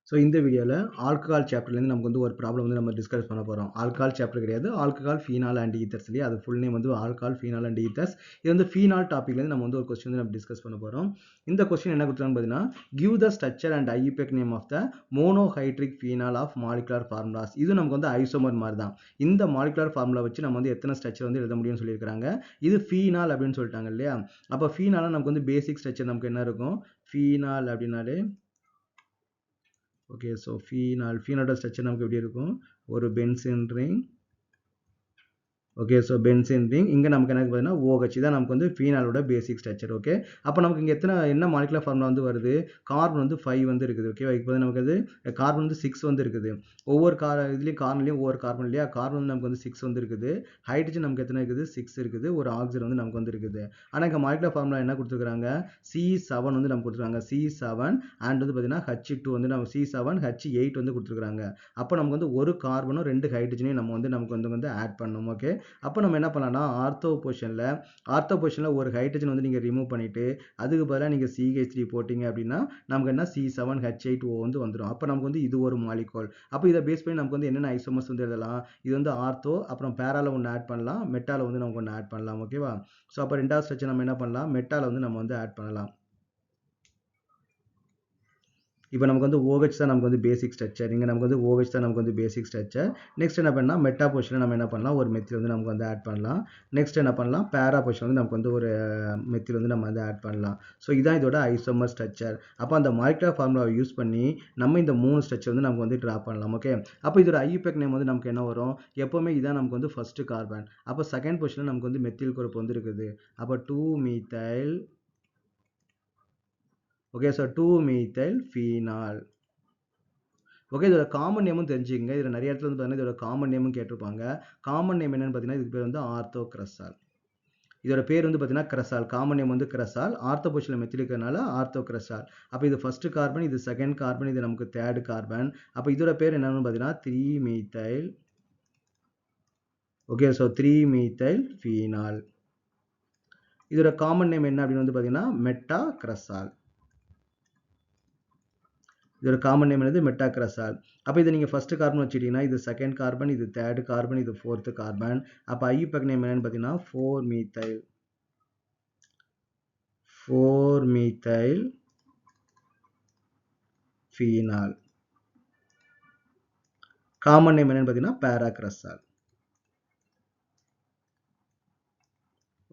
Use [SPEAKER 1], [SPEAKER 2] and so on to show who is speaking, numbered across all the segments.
[SPEAKER 1] So இந்த வீடியோவில் alcohol சாப்டர்லேருந்து நமக்கு வந்து ஒரு ப்ராப்ளம் வந்து நம்ம டிஸ்கஸ் பண்ண போகிறோம். ஆல்கஹால் சாப்டர் கிடையாது, ஆல்கஹால் ஃபீனால் அண்ட் ஈத்தர்ஸ் இல்லையா, அது ஃபுல் நேம் வந்து ஆல்கஹால் ஃபீனால் அண்ட் ஈத்தர்ஸ். இது வந்து ஃபீனால் டாப்பிக்லேருந்து நம்ம வந்து ஒரு கொஸ்டின் வந்து நம்ம டிஸ்கஸ் பண்ண போகிறோம். இந்த கொஸ்டின் என்ன கொடுத்துருக்காங்க பார்த்தீங்கன்னா, give the structure and IUPAC name of the monohydric phenol of molecular formulas. இது நமக்கு வந்து ஐசோமர் மாதிரி தான். இந்த மாலிகுலர் ஃபார்முலா வச்சு நம்ம வந்து எத்தனை ஸ்ட்ரக்சர் வந்து எழுத முடியும்னு சொல்லியிருக்காங்க. இது ஃபீனால் அப்படின்னு சொல்லிட்டாங்க இல்லையா. அப்போ ஃபீனால நமக்கு வந்து பேசிக் ஸ்ட்ரக்சர் நமக்கு என்ன இருக்கும், ஃபீனால் அப்படின்னாலே ஓகே. ஸோ ஃபீனாலோட ஸ்ட்ரக்சர் நமக்கு எப்படி இருக்கும், ஒரு benzene ring. Okay. So benzene ring. இங்கே நமக்கு என்ன பார்த்தீங்கன்னா OH தான் நமக்கு வந்து ஃபீனாலோட பேசிக் ஸ்ட்ரக்சர். ஓகே. அப்போ நமக்கு இங்கே என்ன மாலிகுலர் ஃபார்முலா வந்து வருது, கார்பன் வந்து 5 வந்து இருக்குது. ஓகேவா. இப்போ நமக்கு அது கார்பன் வந்து 6 வந்து இருக்குது. ஒவ்வொரு இதுலேயும் கார்பன்லேயும் ஒவ்வொரு கார்பன் இல்லையா, கார்பன் வந்து நமக்கு வந்து 6 வந்து இருக்குது. ஹைட்ரஜன் நமக்கு எத்தனை இருக்குது, 6 இருக்குது. ஒரு ஆக்சிஜன் வந்து நமக்கு வந்து இருக்குது. ஆனால் இங்கே மாலிகுலர் ஃபார்முலா என்ன கொடுத்துருக்காங்க, C7 வந்து நமக்கு கொடுத்துருக்காங்க. C7 அண்ட் வந்து பார்த்தீங்கன்னா H2 வந்து நம்ம C7 H8 வந்து கொடுத்துருக்காங்க. அப்போ நமக்கு வந்து ஒரு கார்பனும் 2 ஹைட்ரஜனையும் நமக்கு வந்து ஆட் பண்ணணும். ஓகே. அப்போ நம்ம என்ன பண்ணலாம்னா, ஆர்த்தோ பொசிஷனில் ஒரு ஹைட்ரஜன் வந்து நீங்கள் ரிமூவ் பண்ணிவிட்டு அதுக்கு பதிலாக நீங்கள் CH3 போட்டிங்க அப்படின்னா நமக்கு என்ன C7H8O வந்து வந்துடும். அப்போ நமக்கு வந்து இது ஒரு மாலிகூல். அப்போ இதை பேஸ் பண்ணி நமக்கு வந்து என்னென்ன ஐசோமர்ஸ் வந்து எழுதலாம், இது வந்து ஆர்த்தோ, அப்புறம் பேரால ஒன்று ஆட் பண்ணலாம், மெட்டால வந்து நமக்கு ஒன்று ஆட் பண்ணலாம். ஓகேவா. ஸோ அப்போ ரெண்டாவது ஸ்ட்ரக்சர் நம்ம என்ன பண்ணலாம், மெட்டால வந்து நம்ம வந்து ஆட் பண்ணலாம். இப்போ நமக்கு வந்து OH தான் நமக்கு வந்து பேசிக் ஸ்ட்ரக்சர். இங்கே நமக்கு வந்து OH தான் நமக்கு வந்து பேசிக் ஸ்ட்ரக்சர். நெக்ஸ்ட் என்ன பண்ணலாம், மெட்டா பொசிஷனில் நம்ம என்ன பண்ணலாம், ஒரு மெத்தில் வந்து நமக்கு வந்து ஆட் பண்ணலாம். நெக்ஸ்ட் என்ன பண்ணலாம், பேரா பொசிஷன் வந்து நமக்கு வந்து ஒரு மெத்தில் வந்து நம்ம வந்து ஆட் பண்ணலாம். ஸோ இதான் இதோட ஐசோமர் ஸ்ட்ரக்சர். அப்போ அந்த மாலிகுலர் ஃபார்முலாவை யூஸ் பண்ணி நம்ம இந்த 3 ஸ்ட்ரக்சர் வந்து நமக்கு வந்து ட்ரா பண்ணலாம். ஓகே. அப்போ இதோட ஐயூபெக் நேம் வந்து நமக்கு என்ன வரும், எப்போவுமே இதான் நமக்கு வந்து ஃபர்ஸ்ட் கார்பன். அப்போ செகண்ட் பொசிஷனில் நமக்கு வந்து மெத்தில் குரூப் வந்து இருக்குது. அப்போ 2-methyl. Okay. So 2-methyl phenol. Okay. இதோட காமன் நேமும் தெரிஞ்சுக்கங்க. இதில் நிறைய இடத்துல வந்து பார்த்தீங்கன்னா இதோட காமன் நேமும் கேட்டிருப்பாங்க. காமன் நேம் என்னன்னு பார்த்தீங்கன்னா இதுக்கு பேர் வந்து ஆர்த்தோக்ரஸால். இதோட பேர் வந்து பார்த்தீங்கன்னா கிரஸால். காமன் நேம் வந்து கிரஸால். ஆர்த்தோ பொசிஷனில் மெத்தில் இருக்கிறதுனால ஆர்த்தோக்ரஸால். அப்போ இது ஃபர்ஸ்ட் கார்பன், இது செகண்ட் கார்பன், இது நமக்கு தேர்ட் கார்பன். அப்போ இதோட பேர் என்னன்னு பார்த்தீங்கன்னா 3-methyl. Okay. So 3-methyl phenol. இதோட காமன் நேம் என்ன அப்படின்னு வந்து பார்த்தீங்கன்னா மெட்டாக்ரஸால். இதோட காமன் நேம் என்னது, மெட்டாக்ரஸால். அப்போ இதை நீங்கள் ஃபர்ஸ்ட் கார்பன் வச்சுட்டீங்கன்னா இது செகண்ட் கார்பன், இது தேர்ட் கார்பன், இது ஃபோர்த் கார்பன். அப்போ ஐயூபெக் நேம் என்னன்னு பார்த்தீங்கன்னா 4-methyl phenol. காமன் நேம் என்னன்னு பார்த்தீங்கன்னா பேராக்ரஸால்.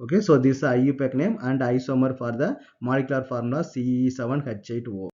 [SPEAKER 1] Okay, so this is IUPAC name and isomer for the molecular formula C7H8O.